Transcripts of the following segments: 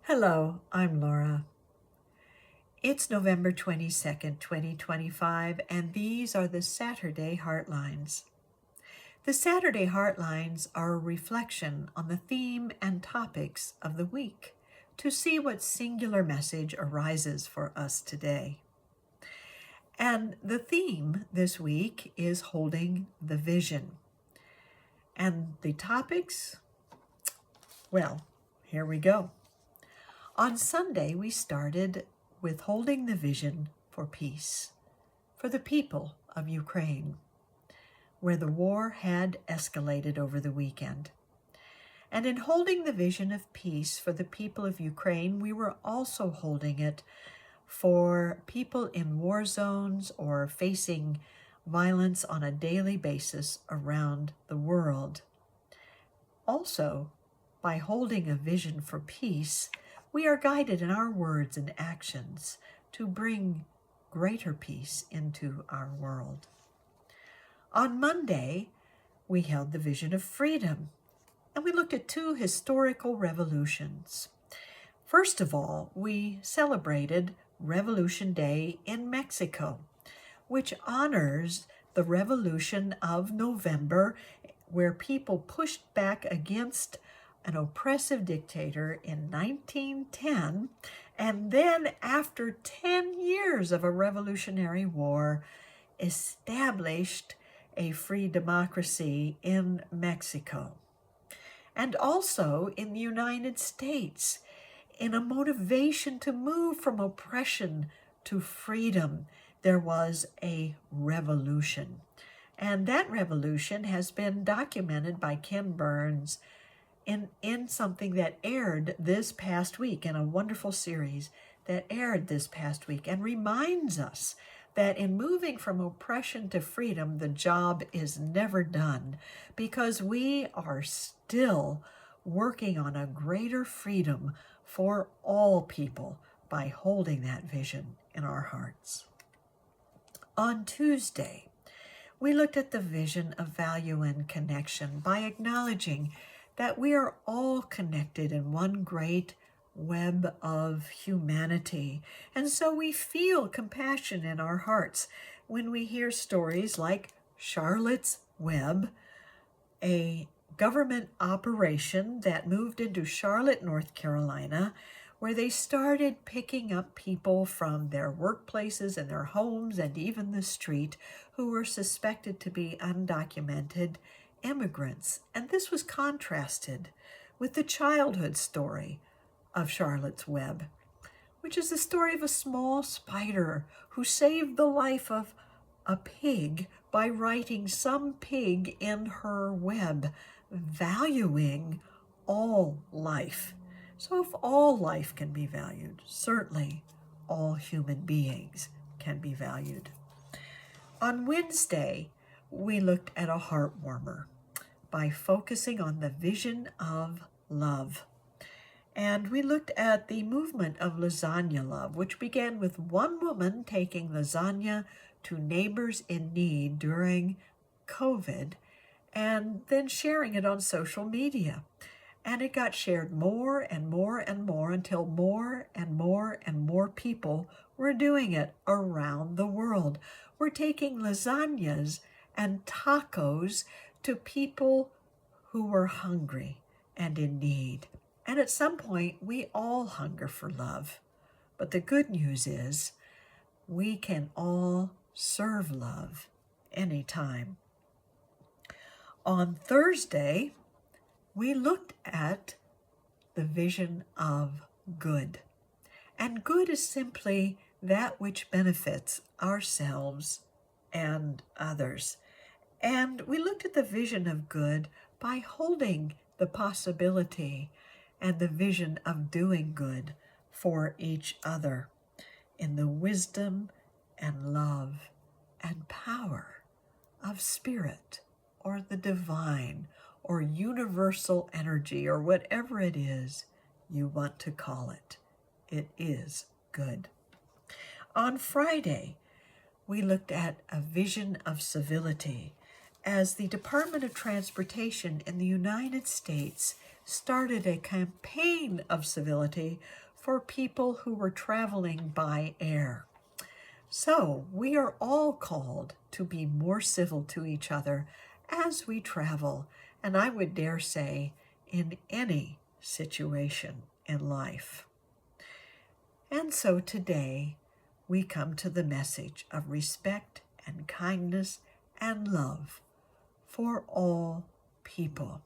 Hello, I'm Laura. It's November 22nd, 2025, and these are the Saturday Heartlines. The Saturday Heartlines are a reflection on the theme and topics of the week to see what singular message arises for us today. And the theme this week is holding the vision. And the topics? Well, here we go. On Sunday, we started with holding the vision for peace for the people of Ukraine, where the war had escalated over the weekend. And in holding the vision of peace for the people of Ukraine, we were also holding it for people in war zones or facing violence on a daily basis around the world. Also, by holding a vision for peace, we are guided in our words and actions to bring greater peace into our world. On Monday, we held the vision of freedom, and we looked at two historical revolutions. First of all, we celebrated Revolution Day in Mexico, which honors the Revolution of November, where people pushed back against an oppressive dictator in 1910, and then after 10 years of a revolutionary war, established a free democracy in Mexico. And also in the United States, in a motivation to move from oppression to freedom, there was a revolution. And that revolution has been documented by Ken Burns in something that aired this past week, in a wonderful series that aired this past week, and reminds us that in moving from oppression to freedom, the job is never done, because we are still working on a greater freedom for all people by holding that vision in our hearts. On Tuesday, we looked at the vision of value and connection by acknowledging that we are all connected in one great web of humanity. And so we feel compassion in our hearts when we hear stories like Charlotte's Web, a government operation that moved into Charlotte, North Carolina, where they started picking up people from their workplaces and their homes and even the street who were suspected to be undocumented immigrants. And this was contrasted with the childhood story of Charlotte's Web, which is the story of a small spider who saved the life of a pig by writing some pig in her web, valuing all life. So if all life can be valued, certainly all human beings can be valued. On Wednesday, we looked at a heart warmer by focusing on the vision of love. And we looked at the movement of lasagna love, which began with one woman taking lasagna to neighbors in need during COVID and then sharing it on social media. And it got shared more and more and more until more and more and more people were doing it around the world. We're taking lasagnas and tacos to people who were hungry and in need. And at some point, we all hunger for love. But the good news is we can all serve love anytime. On Thursday, we looked at the vision of good. And good is simply that which benefits ourselves and others. And we looked at the vision of good by holding the possibility and the vision of doing good for each other in the wisdom and love and power of spirit or the divine or universal energy or whatever it is you want to call it. It is good. On Friday, we looked at a vision of civility as the Department of Transportation in the United States started a campaign of civility for people who were traveling by air. So we are all called to be more civil to each other as we travel, and I would dare say in any situation in life. And so today we come to the message of respect and kindness and love for all people.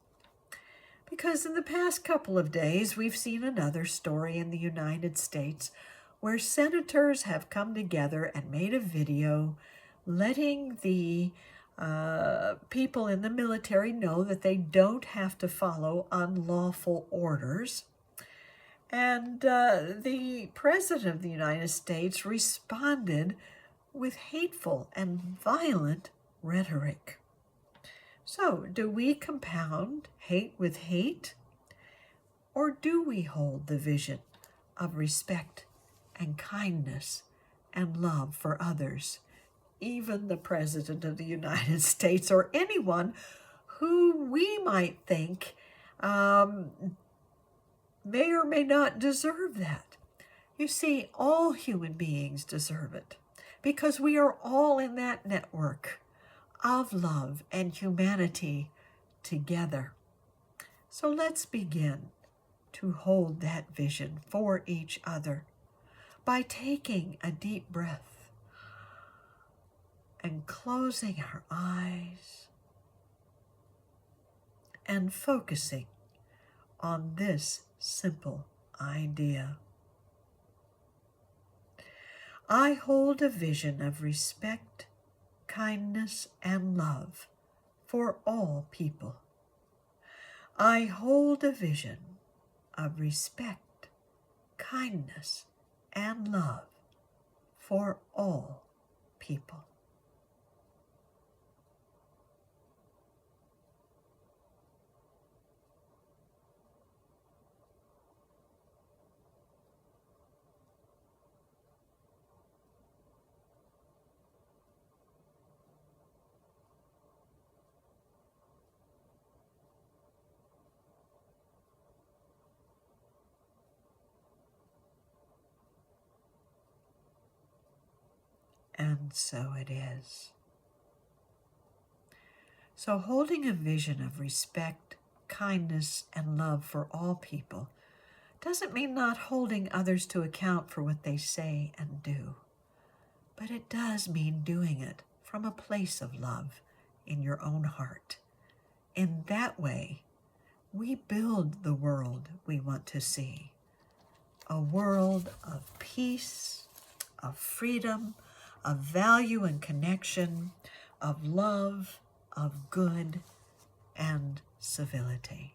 Because in the past couple of days, we've seen another story in the United States where senators have come together and made a video letting the people in the military know that they don't have to follow unlawful orders. And the President of the United States responded with hateful and violent rhetoric. So, do we compound hate with hate? Or do we hold the vision of respect and kindness and love for others, even the President of the United States or anyone who we might think may or may not deserve that? You see, all human beings deserve it because we are all in that network of love and humanity together. So let's begin to hold that vision for each other by taking a deep breath and closing our eyes and focusing on this simple idea. I hold a vision of respect, kindness, and love for all people. I hold a vision of respect, kindness, and love for all people. And so it is. So holding a vision of respect, kindness, and love for all people doesn't mean not holding others to account for what they say and do, but it does mean doing it from a place of love in your own heart. In that way, we build the world we want to see, a world of peace, of freedom, of value and connection, of love, of good, and civility.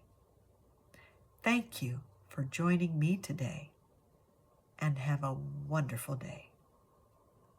Thank you for joining me today, and have a wonderful day.